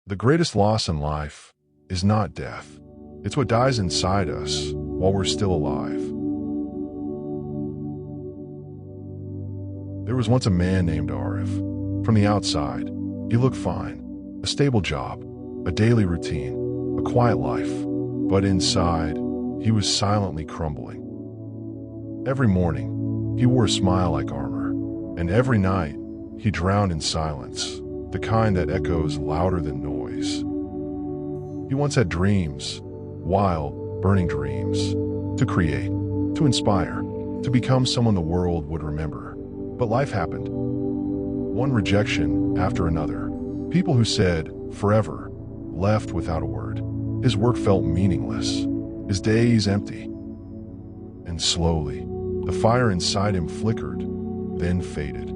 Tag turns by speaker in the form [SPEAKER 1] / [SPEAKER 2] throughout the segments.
[SPEAKER 1] The greatest loss in life is not death. It's what dies inside us while we're still alive. There was once a man named Aarav. From the outside, he looked fine. A stable job, a daily routine, a quiet life. But inside, he was silently crumbling. Every morning, he wore a smile like armor. And every night, he drowned in silence, the kind that echoes louder than noise. He once had dreams, wild, burning dreams, to create, to inspire, to become someone the world would remember. But life happened. One rejection after another. People who said, forever, left without a word. His work felt meaningless, his days empty. And slowly, the fire inside him flickered, then faded.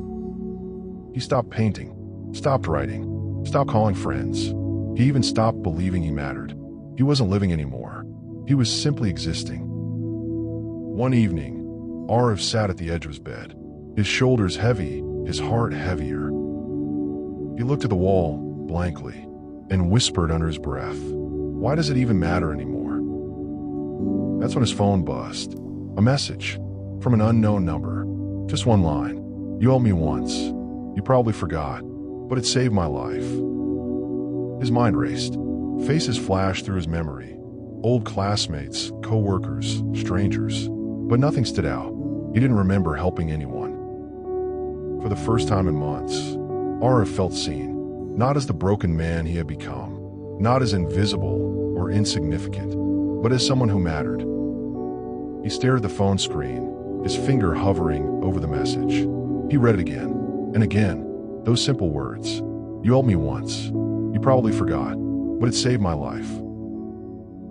[SPEAKER 1] He stopped painting, stopped writing, stopped calling friends. He even stopped believing he mattered. He wasn't living anymore. He was simply existing. One evening, Aarav sat at the edge of his bed, his shoulders heavy, his heart heavier. He looked at the wall blankly and whispered under his breath, "Why does it even matter anymore?" That's when his phone buzzed. A message from an unknown number. Just one line. "You owe me once. You probably forgot, but it saved my life." His mind raced. Faces flashed through his memory. Old classmates, co-workers, strangers. But nothing stood out. He didn't remember helping anyone. For the first time in months, Aarav felt seen. Not as the broken man he had become. Not as invisible or insignificant, but as someone who mattered. He stared at the phone screen, his finger hovering over the message. He read it again and again. Those simple words. "You owe me once. You probably forgot, but it saved my life."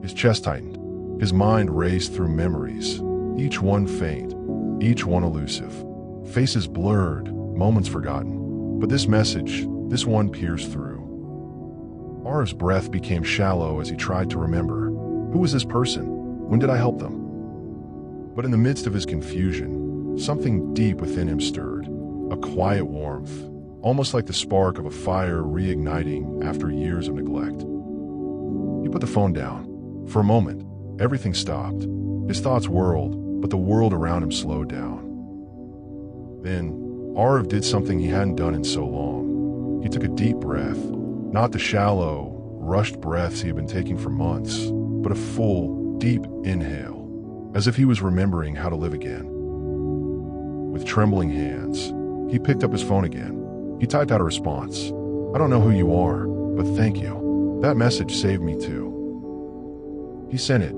[SPEAKER 1] His chest tightened. His mind raced through memories, each one faint, each one elusive. Faces blurred, moments forgotten. But this message, this one pierced through. Aarav's breath became shallow as he tried to remember. Who was this person? When did I help them? But in the midst of his confusion, something deep within him stirred. A quiet warmth, almost like the spark of a fire reigniting after years of neglect. He put the phone down. For a moment, everything stopped. His thoughts whirled, but the world around him slowed down. Then, Aarav did something he hadn't done in so long. He took a deep breath, not the shallow, rushed breaths he had been taking for months, but a full, deep inhale, as if he was remembering how to live again. With trembling hands, he picked up his phone again. He typed out a response. "I don't know who you are, but thank you. That message saved me too." He sent it,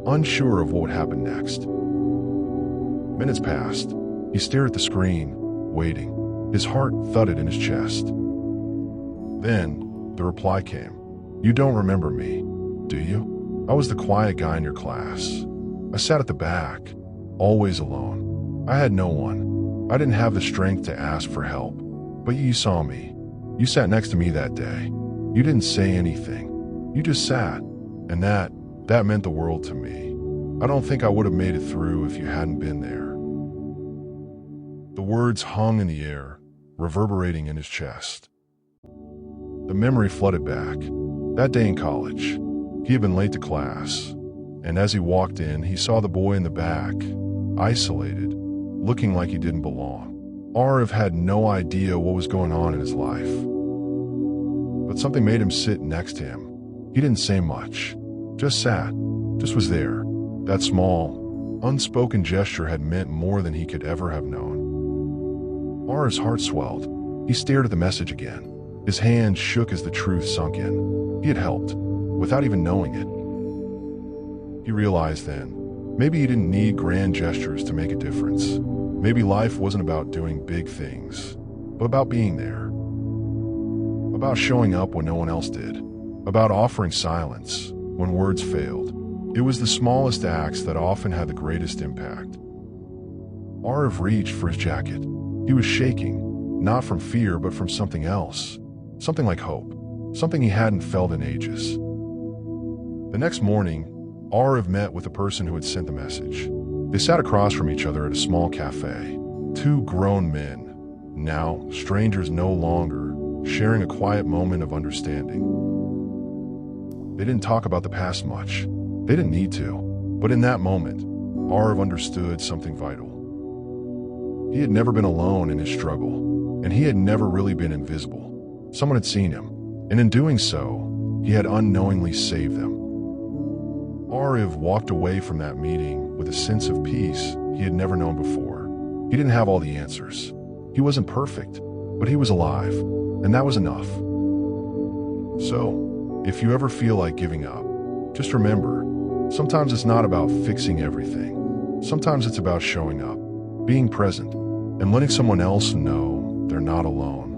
[SPEAKER 1] unsure of what would happen next. Minutes passed. He stared at the screen, waiting. His heart thudded in his chest. Then, the reply came. "You don't remember me, do you? I was the quiet guy in your class. I sat at the back, always alone. I had no one. I didn't have the strength to ask for help. But you saw me. You sat next to me that day. You didn't say anything. You just sat. And that meant the world to me. I don't think I would have made it through if you hadn't been there." The words hung in the air, reverberating in his chest. The memory flooded back. That day in college, he had been late to class, and as he walked in, he saw the boy in the back, isolated, looking like he didn't belong. Aarav had no idea what was going on in his life. But something made him sit next to him. He didn't say much, just sat, just was there. That small, unspoken gesture had meant more than he could ever have known. Aarav's heart swelled. He stared at the message again. His hands shook as the truth sunk in. He had helped, without even knowing it. He realized then, maybe he didn't need grand gestures to make a difference. Maybe life wasn't about doing big things, but about being there. About showing up when no one else did. About offering silence when words failed. It was the smallest acts that often had the greatest impact. Aarav reached for his jacket. He was shaking, not from fear but from something else. Something like hope. Something he hadn't felt in ages. The next morning, Aarav met with the person who had sent the message. They sat across from each other at a small cafe. Two grown men, now strangers no longer, sharing a quiet moment of understanding. They didn't talk about the past much. They didn't need to. But in that moment, Aarav understood something vital. He had never been alone in his struggle, and he had never really been invisible. Someone had seen him, and in doing so, he had unknowingly saved them. Aarav walked away from that meeting with a sense of peace he had never known before. He didn't have all the answers. He wasn't perfect, but he was alive, and that was enough. So, if you ever feel like giving up, just remember, sometimes it's not about fixing everything. Sometimes it's about showing up, being present, and letting someone else know they're not alone.